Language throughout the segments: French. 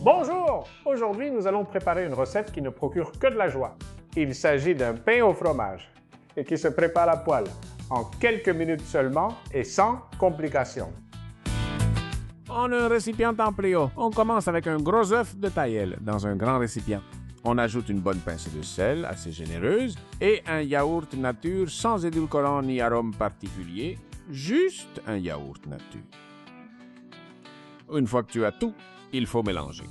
Bonjour! Aujourd'hui, nous allons préparer une recette qui ne procure que de la joie. Il s'agit d'un pain au fromage et qui se prépare à poêle en quelques minutes seulement et sans complications. On a un récipient en pléo. On commence avec un gros œuf de taille dans un grand récipient. On ajoute une bonne pincée de sel assez généreuse et un yaourt nature sans édulcorant ni arôme particulier, juste un yaourt nature. Une fois que tu as tout, il faut mélanger.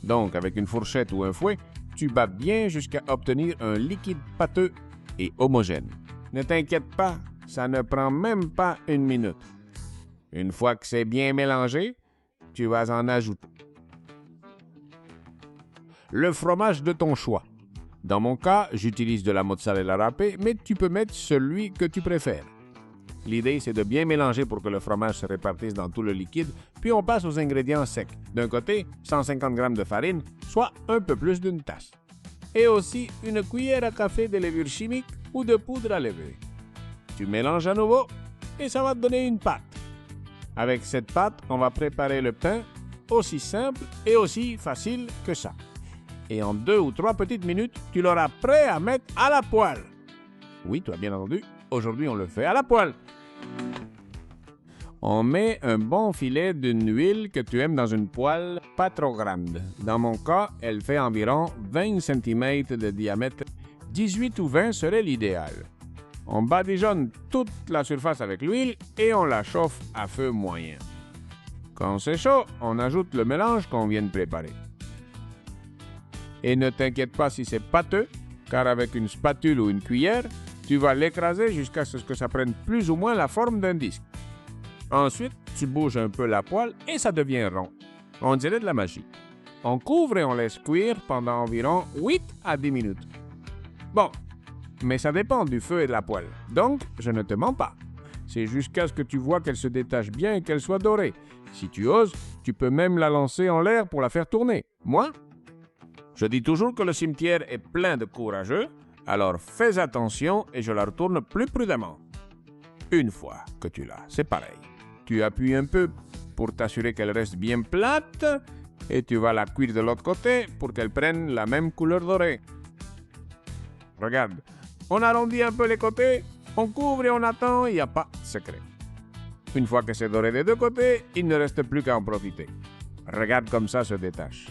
Donc, avec une fourchette ou un fouet, tu bats bien jusqu'à obtenir un liquide pâteux et homogène. Ne t'inquiète pas, ça ne prend même pas une minute. Une fois que c'est bien mélangé, tu vas en ajouter le fromage de ton choix. Dans mon cas, j'utilise de la mozzarella râpée, mais tu peux mettre celui que tu préfères. L'idée, c'est de bien mélanger pour que le fromage se répartisse dans tout le liquide, puis on passe aux ingrédients secs. D'un côté, 150 g de farine, soit un peu plus d'une tasse. Et aussi une cuillère à café de levure chimique ou de poudre à lever. Tu mélanges à nouveau et ça va te donner une pâte. Avec cette pâte, on va préparer le pain aussi simple et aussi facile que ça. Et en 2 ou 3 petites minutes, tu l'auras prêt à mettre à la poêle. Oui, tu as bien entendu, aujourd'hui on le fait à la poêle. On met un bon filet d'une huile que tu aimes dans une poêle pas trop grande. Dans mon cas, elle fait environ 20 cm de diamètre. 18 ou 20 serait l'idéal. On badigeonne toute la surface avec l'huile et on la chauffe à feu moyen. Quand c'est chaud, on ajoute le mélange qu'on vient de préparer. Et ne t'inquiète pas si c'est pâteux, car avec une spatule ou une cuillère, tu vas l'écraser jusqu'à ce que ça prenne plus ou moins la forme d'un disque. Ensuite, tu bouges un peu la poêle et ça devient rond. On dirait de la magie. On couvre et on laisse cuire pendant environ 8 à 10 minutes. Bon, mais ça dépend du feu et de la poêle. Donc, je ne te mens pas. C'est jusqu'à ce que tu vois qu'elle se détache bien et qu'elle soit dorée. Si tu oses, tu peux même la lancer en l'air pour la faire tourner. Moi, je dis toujours que le cimetière est plein de courageux, alors fais attention et je la retourne plus prudemment. Une fois que tu l'as, c'est pareil. Tu appuies un peu pour t'assurer qu'elle reste bien plate et tu vas la cuire de l'autre côté pour qu'elle prenne la même couleur dorée. Regarde, on arrondit un peu les côtés, on couvre et on attend, il n'y a pas de secret. Une fois que c'est doré des deux côtés, il ne reste plus qu'à en profiter. Regarde comme ça se détache.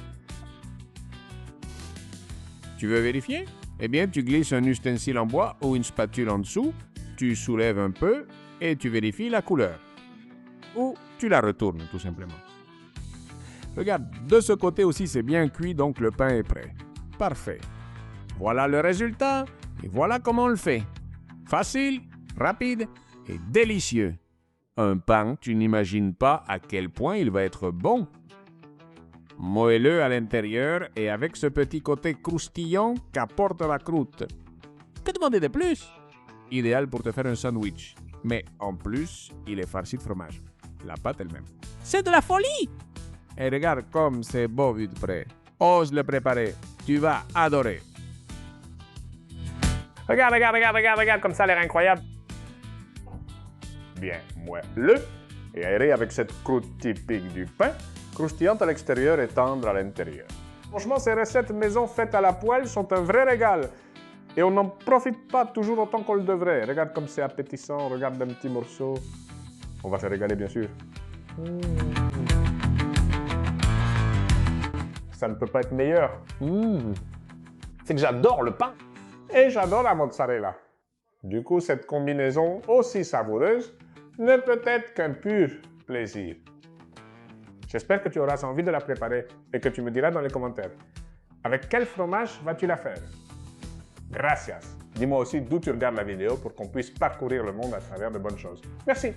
Tu veux vérifier? Eh bien, tu glisses un ustensile en bois ou une spatule en dessous, tu soulèves un peu et tu vérifies la couleur. Ou tu la retournes, tout simplement. Regarde, de ce côté aussi, c'est bien cuit, donc le pain est prêt. Parfait. Voilà le résultat et voilà comment on le fait. Facile, rapide et délicieux. Un pain, tu n'imagines pas à quel point il va être bon. Moelleux à l'intérieur et avec ce petit côté croustillant qu'apporte la croûte. Que demander de plus? Idéal pour te faire un sandwich. Mais en plus, il est farci de fromage. La pâte elle-même. C'est de la folie! Et regarde comme c'est beau vu de près. Ose le préparer. Tu vas adorer. Regarde comme ça a l'air incroyable. Bien moelleux et aéré avec cette croûte typique du pain, croustillante à l'extérieur et tendre à l'intérieur. Franchement, ces recettes maison faites à la poêle sont un vrai régal. Et on n'en profite pas toujours autant qu'on le devrait. Regarde comme c'est appétissant, regarde un petit morceau. On va se régaler, bien sûr. Ça ne peut pas être meilleur. C'est que j'adore le pain. Et j'adore la mozzarella. Du coup, cette combinaison aussi savoureuse ne peut être qu'un pur plaisir. J'espère que tu auras envie de la préparer et que tu me diras dans les commentaires. Avec quel fromage vas-tu la faire? Gracias. Dis-moi aussi d'où tu regardes la vidéo pour qu'on puisse parcourir le monde à travers de bonnes choses. Merci.